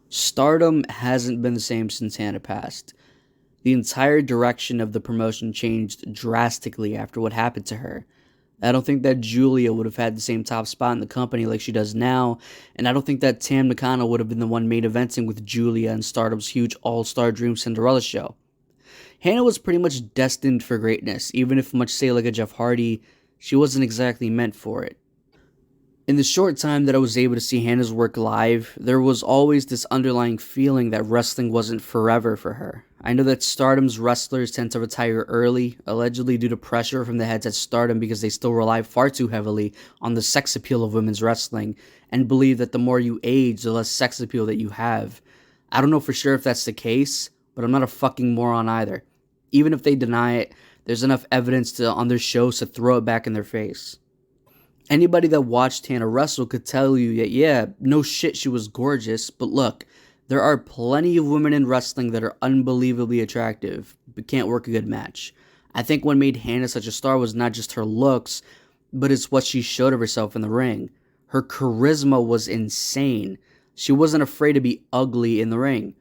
Stardom hasn't been the same since Hana passed. The entire direction of the promotion changed drastically after what happened to her. I don't think that Julia would have had the same top spot in the company like she does now, and I don't think that Tam Nakano would have been the one main eventing with Julia in Stardom's huge All-Star Dream Cinderella show. Hannah was pretty much destined for greatness, even if much say like a Jeff Hardy, she wasn't exactly meant for it. In the short time that I was able to see Hannah's work live, there was always this underlying feeling that wrestling wasn't forever for her. I know that Stardom's wrestlers tend to retire early, allegedly due to pressure from the heads at Stardom because they still rely far too heavily on the sex appeal of women's wrestling, and believe that the more you age, the less sex appeal that you have. I don't know for sure if that's the case, but I'm not a fucking moron either. Even if they deny it, there's enough evidence on their shows to throw it back in their face. Anybody that watched Hannah wrestle could tell you that, yeah, no shit, she was gorgeous, but look, there are plenty of women in wrestling that are unbelievably attractive, but can't work a good match. I think what made Hannah such a star was not just her looks, but it's what she showed of herself in the ring. Her charisma was insane. She wasn't afraid to be ugly in the ring.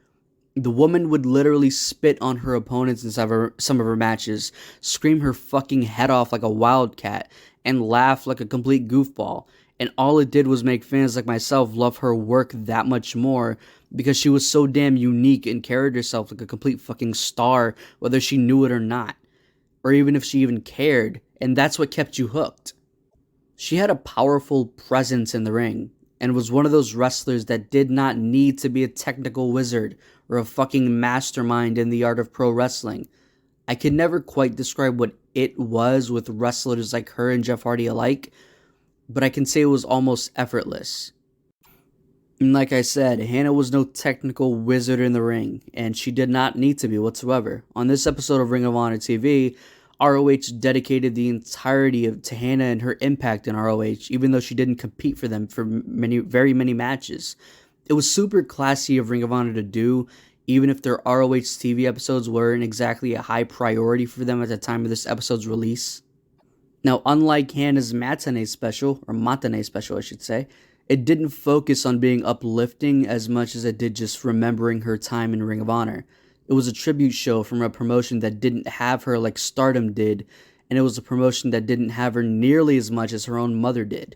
The woman would literally spit on her opponents in some of her matches, scream her fucking head off like a wildcat, and laugh like a complete goofball. And all it did was make fans like myself love her work that much more because she was so damn unique and carried herself like a complete fucking star, whether she knew it or not, or even if she even cared. And that's what kept you hooked. She had a powerful presence in the ring and was one of those wrestlers that did not need to be a technical wizard or a fucking mastermind in the art of pro wrestling. I can never quite describe what it was with wrestlers like her and Jeff Hardy alike, but I can say it was almost effortless. And like I said, Hannah was no technical wizard in the ring, and she did not need to be whatsoever. On this episode of Ring of Honor TV, ROH dedicated the entirety to Hannah and her impact in ROH, even though she didn't compete for them for very many matches. It was super classy of Ring of Honor to do, even if their ROH TV episodes weren't exactly a high priority for them at the time of this episode's release. Now, unlike Hannah's matinee special, or matinee special I should say, it didn't focus on being uplifting as much as it did just remembering her time in Ring of Honor. It was a tribute show from a promotion that didn't have her like Stardom did, and it was a promotion that didn't have her nearly as much as her own mother did.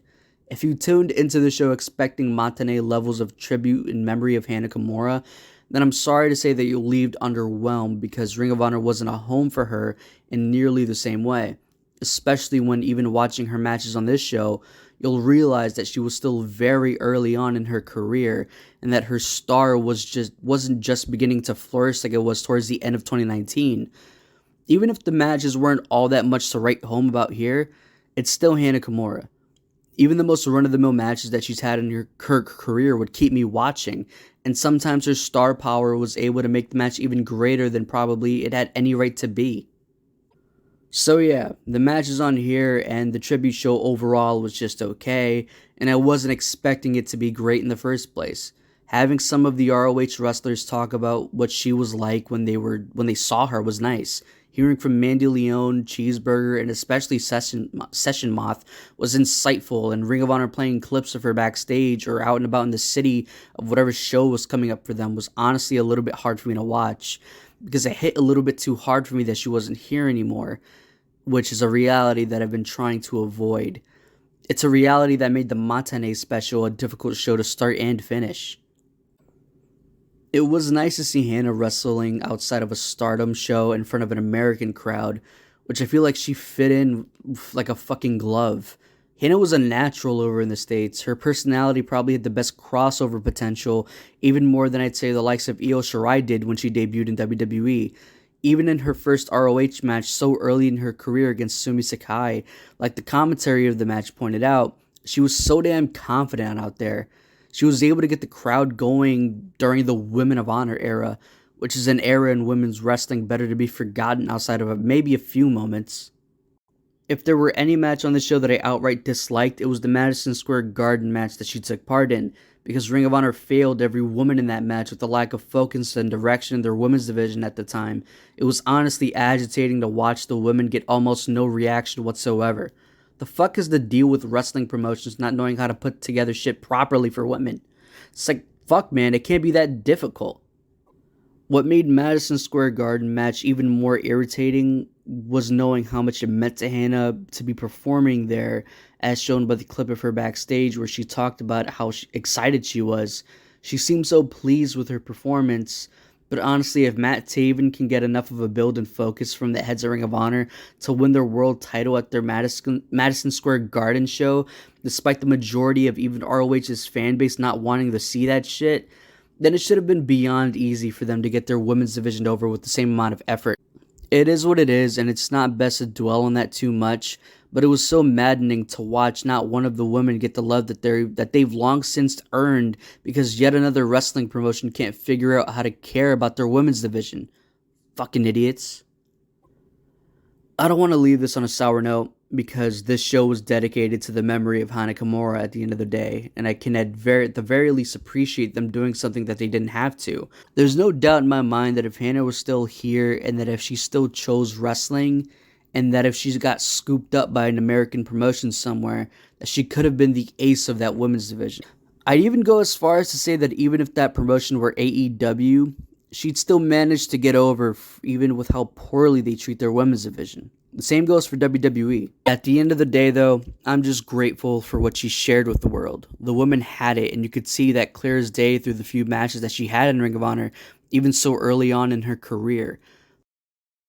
If you tuned into the show expecting matinee levels of tribute in memory of Hana Kimura, then I'm sorry to say that you'll leave underwhelmed because Ring of Honor wasn't a home for her in nearly the same way. Especially when even watching her matches on this show, you'll realize that she was still very early on in her career and that her star wasn't just beginning to flourish like it was towards the end of 2019. Even if the matches weren't all that much to write home about here, it's still Hana Kimura. Even the most run-of-the-mill matches that she's had in her career would keep me watching, and sometimes her star power was able to make the match even greater than probably it had any right to be. So yeah, the matches on here and the tribute show overall was just okay, and I wasn't expecting it to be great in the first place. Having some of the ROH wrestlers talk about what she was like when they saw her was nice. Hearing from Mandy Leone, Cheeseburger, and especially Session Moth was insightful, and Ring of Honor playing clips of her backstage or out and about in the city of whatever show was coming up for them was honestly a little bit hard for me to watch, because it hit a little bit too hard for me that she wasn't here anymore, which is a reality that I've been trying to avoid. It's a reality that made the matinee special a difficult show to start and finish. It was nice to see Hannah wrestling outside of a Stardom show in front of an American crowd, which I feel like she fit in like a fucking glove. Hannah was a natural over in the States. Her personality probably had the best crossover potential, even more than I'd say the likes of Io Shirai did when she debuted in WWE. Even in her first ROH match so early in her career against Sumi Sakai, like the commentary of the match pointed out, she was so damn confident out there. She was able to get the crowd going during the Women of Honor era, which is an era in women's wrestling better to be forgotten outside of maybe a few moments. If there were any match on the show that I outright disliked, it was the Madison Square Garden match that she took part in, because Ring of Honor failed every woman in that match with the lack of focus and direction in their women's division at the time. It was honestly agitating to watch the women get almost no reaction whatsoever. The fuck is the deal with wrestling promotions not knowing how to put together shit properly for women? It's Fuck, man, it can't be that difficult. What made Madison Square Garden match even more irritating was knowing how much it meant to Hannah to be performing there, as shown by the clip of her backstage where she talked about how excited she was. She seemed so pleased with her performance, but honestly, if Matt Taven can get enough of a build and focus from the heads of Ring of Honor to win their world title at their Madison Square Garden show, despite the majority of even ROH's fan base not wanting to see that shit, then it should have been beyond easy for them to get their women's division over with the same amount of effort. It is what it is, and it's not best to dwell on that too much, but it was so maddening to watch not one of the women get the love that they've long since earned because yet another wrestling promotion can't figure out how to care about their women's division. Fucking idiots. I don't want to leave this on a sour note because this show was dedicated to the memory of Hana Kimura at the end of the day, and I can at the very least appreciate them doing something that they didn't have to. There's no doubt in my mind that if Hana was still here, and that if she still chose wrestling, and that if she got scooped up by an American promotion somewhere, that she could have been the ace of that women's division. I'd even go as far as to say that even if that promotion were AEW, she'd still manage to get over even with how poorly they treat their women's division. The same goes for WWE. At the end of the day, though, I'm just grateful for what she shared with the world. The woman had it, and you could see that clear as day through the few matches that she had in Ring of Honor, even so early on in her career.